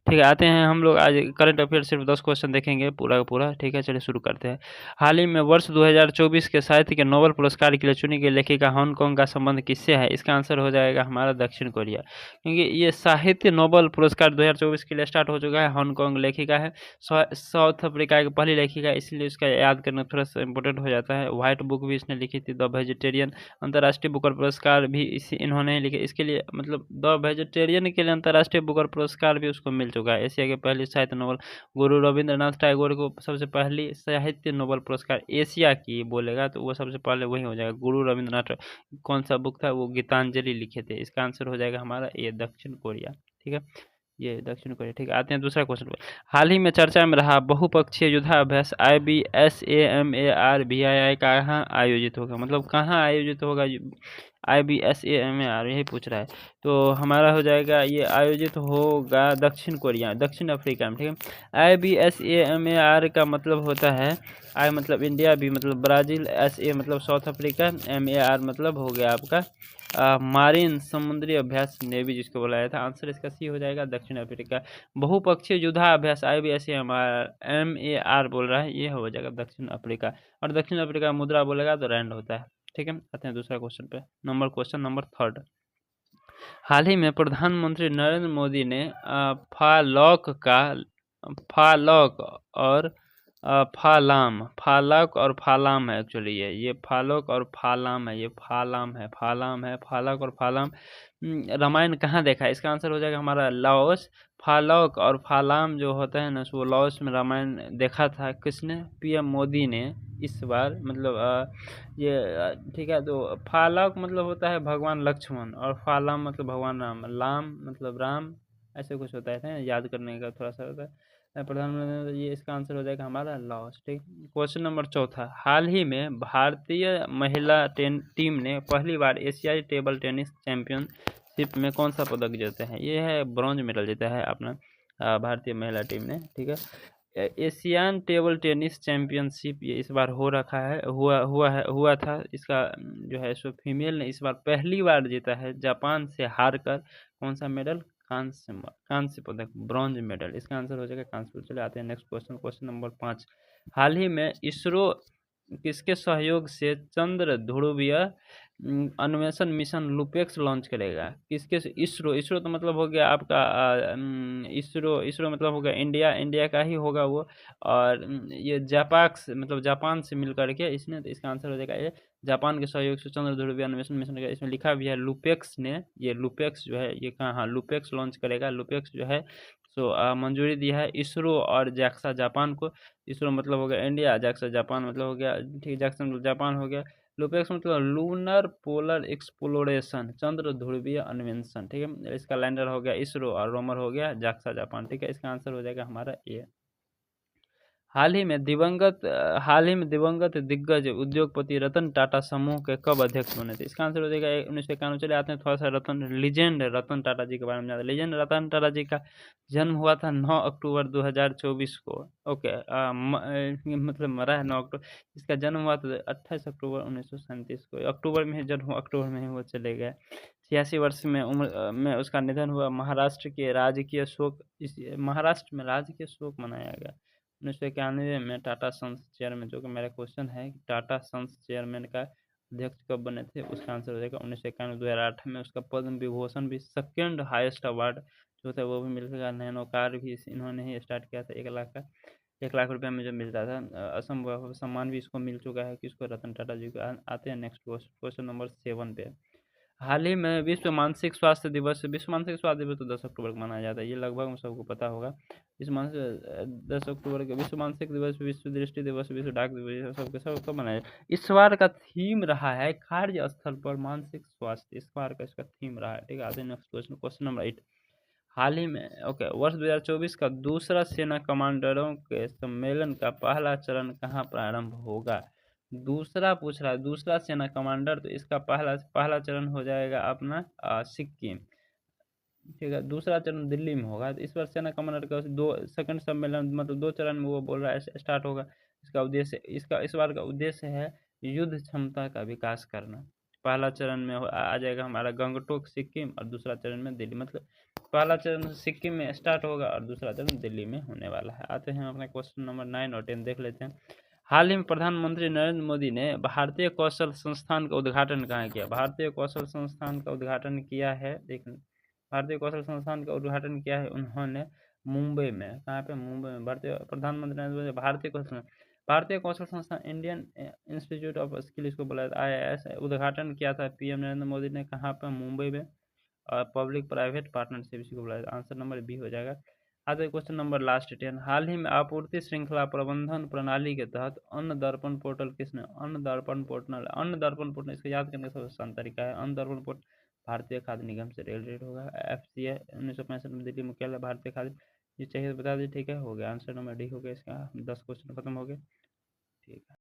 ठीक है, आते हैं हम लोग आज करंट अफेयर सिर्फ 10 क्वेश्चन देखेंगे पूरा का पूरा। ठीक है, चलिए शुरू करते हैं। हाल ही में वर्ष 2024 के साहित्य के नोबेल पुरस्कार के लिए चुनी गई लेखिका हांगकांग का संबंध किससे है? इसका आंसर हो जाएगा हमारा दक्षिण कोरिया, क्योंकि ये साहित्य नोबेल पुरस्कार 2024 के लिए स्टार्ट हो चुका है। हांगकांग लेखिका है, साउथ अफ्रीका की पहली लेखिका है, इसलिए उसका याद करना थोड़ा सा इंपॉर्टेंट हो जाता है। व्हाइट बुक भी इसने लिखी थी, द वेजिटेरियन। अंतर्राष्ट्रीय बुकर पुरस्कार भी इन्होंने लिखे, इसके लिए मतलब द वेजिटेरियन के लिए अंतर्राष्ट्रीय बुकर पुरस्कार भी उसको मिल चुका है। एशिया के पहली साहित्य नोबेल। गुरु रविंद्रनाथ टैगोर को सबसे पहली साहित्य नोबेल पुरस्कार एशिया की बोलेगा तो वो सबसे पहले वही हो जाएगा, गुरु रविंद्रनाथ। कौन सा बुक था वो? गीतांजलि लिखे थे। इसका आंसर हो जाएगा हमारा ये दक्षिण कोरिया। ठीक है, ये दक्षिण कोरिया। ठीक है, आते हैं दूसरा क्वेश्चन पे। हाल ही में चर्चा में रहा बहुपक्षीय युद्धाभ्यास IBSAMAR कहाँ आयोजित होगा? मतलब कहाँ आयोजित होगा? IBSAMAR यही पूछ रहा है। तो हमारा हो जाएगा ये आयोजित होगा दक्षिण कोरिया, दक्षिण अफ्रीका में। ठीक है, IBSAMAR का मतलब होता है, आई मतलब इंडिया, बी मतलब ब्राज़ील, SA मतलब साउथ अफ्रीका, MAR मतलब हो गया आपका मारीन, समुद्री अभ्यास, नेवी जिसको बोला जाता है। आंसर इसका सी हो जाएगा, दक्षिण अफ्रीका। बहुपक्षीय युद्धाभ्यास IBSAMAR बोल रहा है, ये हो जाएगा दक्षिण अफ्रीका। और दक्षिण अफ्रीका मुद्रा बोलेगा तो रैंड होता है। ठीक है, आते हैं दूसरा क्वेश्चन पे। Question number 3। हाल ही में प्रधानमंत्री नरेंद्र मोदी ने फालॉक और फालक और फालाम है। एक्चुअली ये फालक और फालाम है, ये फालाम है, फालक और फालाम। रामायण कहाँ देखा है? इसका आंसर हो जाएगा हमारा लाओस। फालक और फालाम जो होता है ना, वो लाओस में रामायण देखा था। किसने? PM मोदी ने इस बार, मतलब ठीक है। तो फालक मतलब होता है भगवान लक्ष्मण, और फालाम मतलब भगवान राम, लाम मतलब राम, ऐसे कुछ होता है, याद करने का थोड़ा सा होता है। प्रधानमंत्री, ये इसका आंसर हो जाएगा हमारा लाओस। ठीक, क्वेश्चन नंबर 4। हाल ही में भारतीय महिला टीम ने पहली बार एशियाई टेबल टेनिस चैंपियनशिप में कौन सा पदक जीता है? ये है ब्रॉन्ज मेडल जीता है अपना भारतीय महिला टीम ने। ठीक है, एशियन टेबल टेनिस चैंपियनशिप ये इस बार हो रखा है, हुआ था। इसका जो है सो फीमेल ने इस बार पहली बार जीता है, जापान से हार कर। कौन सा मेडल? कांस्य पदक, ब्रॉन्ज मेडल। इसका आंसर हो जाएगा कांस्य। चले आते हैं नेक्स्ट क्वेश्चन, क्वेश्चन नंबर 5। हाल ही में इसरो किसके सहयोग से चंद्र ध्रुवीय अन्वेषण मिशन लुपेक्स लॉन्च करेगा? किसके से? इसरो तो मतलब हो गया आपका इसरो मतलब होगा इंडिया का ही होगा वो। और ये जापाक्स मतलब जापान से मिल करके इसने, तो इसका आंसर हो जाएगा ये जापान के सहयोग से चंद्र ध्रुवीय अन्वेषण मिशन का। इसमें लिखा भी है लुपेक्स ने, ये लुपेक्स जो है ये कहाँ, हाँ लुपेक्स लॉन्च करेगा। लुपेक्स जो है सो मंजूरी दी है इसरो और जैक्सा जापान को। इसरो मतलब हो गया इंडिया, जैक्सा जापान मतलब हो गया, ठीक, जैक्सा मतलब जापान हो गया। लुपेक्स मतलब लूनर पोलर एक्सप्लोरेशन, चंद्र ध्रुवीय अन्वेषण। ठीक है, इसका लैंडर हो गया इसरो और रोमर हो गया जैक्सा जापान। ठीक है, इसका आंसर हो जाएगा हमारा ए। हाल ही में दिवंगत दिग्गज उद्योगपति रतन टाटा समूह के कब अध्यक्ष बने थे? इसका आंसर हो जाएगा 1991। चले आते हैं थोड़ा सा लीजेंड रतन टाटा जी के बारे में जानते हैं। लीजेंड रतन टाटा जी का जन्म हुआ था 9 अक्टूबर 2024 को। ओके, मतलब मरा है 9 अक्टूबर। इसका जन्म हुआ था 28 अक्टूबर 1937 को। अक्टूबर में ही जन्म हुआ, अक्टूबर में ही वो चले गए। 86 वर्ष में उम्र में उसका निधन हुआ। महाराष्ट्र में राजकीय शोक मनाया गया। 1991 में टाटा सन्स चेयरमैन, जो कि मेरा क्वेश्चन है कि टाटा सन्स चेयरमैन का अध्यक्ष कब बने थे? उसका आंसर हो जाएगा 1991। 2008 में उसका पद्म विभूषण भी, सेकेंड हाईएस्ट अवार्ड जो था वो भी मिलेगा। नैनो कार भी इन्होंने ही स्टार्ट किया था, 1 लाख का, 1 लाख रुपये में जब मिलता था। असम वैभव सम्मान भी इसको मिल चुका है, किसको? रतन टाटा जी को। आते हैं नेक्स्ट क्वेश्चन नंबर 7 पे। हाल ही में विश्व मानसिक स्वास्थ्य दिवस तो 10 अक्टूबर को मनाया जाता है, ये लगभग सबको पता होगा। विश्व मानसिक 10 अक्टूबर के विश्व मानसिक दिवस, विश्व दृष्टि दिवस, विश्व डाक दिवस, सब कब मनाया जाता है? इस बार का थीम रहा है कार्यस्थल पर मानसिक स्वास्थ्य, इस बार का इसका थीम रहा है। ठीक है, आते हैं नेक्स्ट क्वेश्चन, क्वेश्चन नंबर 8। हाल ही में वर्ष 2024 का दूसरा सेना कमांडरों के सम्मेलन का पहला चरण कहाँ प्रारंभ होगा? दूसरा पूछ रहा है, दूसरा सेना कमांडर, तो इसका पहला चरण हो जाएगा अपना सिक्किम। ठीक है, दूसरा चरण दिल्ली में होगा। तो इस बार सेना कमांडर का दो सेकंड सम्मेलन, मतलब 2 चरण में वो बोल रहा है स्टार्ट होगा। इसका उद्देश्य, इस बार का उद्देश्य है युद्ध क्षमता का विकास करना। पहला चरण में आ जाएगा हमारा गंगटोक सिक्किम और दूसरा चरण में दिल्ली, मतलब पहला चरण सिक्किम में स्टार्ट होगा और दूसरा चरण दिल्ली में होने वाला है। आते हैं अपने क्वेश्चन नंबर 9 और 10 देख लेते हैं। हाल ही में प्रधानमंत्री नरेंद्र मोदी ने भारतीय कौशल संस्थान का उद्घाटन कहाँ किया? भारतीय कौशल संस्थान का उद्घाटन किया है, देख भारतीय कौशल संस्थान का उद्घाटन किया है उन्होंने मुंबई में। कहाँ पे? मुंबई में। भारतीय प्रधानमंत्री नरेंद्र मोदी भारतीय कौशल संस्थान इंडियन इंस्टीट्यूट ऑफ स्किल, इसको बोला जाता है IIS, उद्घाटन किया था पीएम नरेंद्र मोदी ने। कहाँ पर? मुंबई में। और पब्लिक प्राइवेट पार्टनरशिप इसको बोला जाता है। आंसर नंबर बी हो जाएगा। आगे क्वेश्चन नंबर लास्ट 10। हाल ही में आपूर्ति श्रृंखला प्रबंधन प्रणाली के तहत अन्न दर्पण पोर्टल किसने? अन्न दर्पण पोर्टल इसको याद करने का सबसे आसान तरीका है। अन्न दर्पण पोर्टल भारतीय खाद्य निगम से रिलेटेड होगा। FCI 1965 में दिल्ली मुख्यालय भारतीय खाद्य, ये चाहिए तो बता दीजिए। ठीक है, हो गया। आंसर नंबर डी हो गया इसका। 10 क्वेश्चन खत्म हो गए। ठीक है।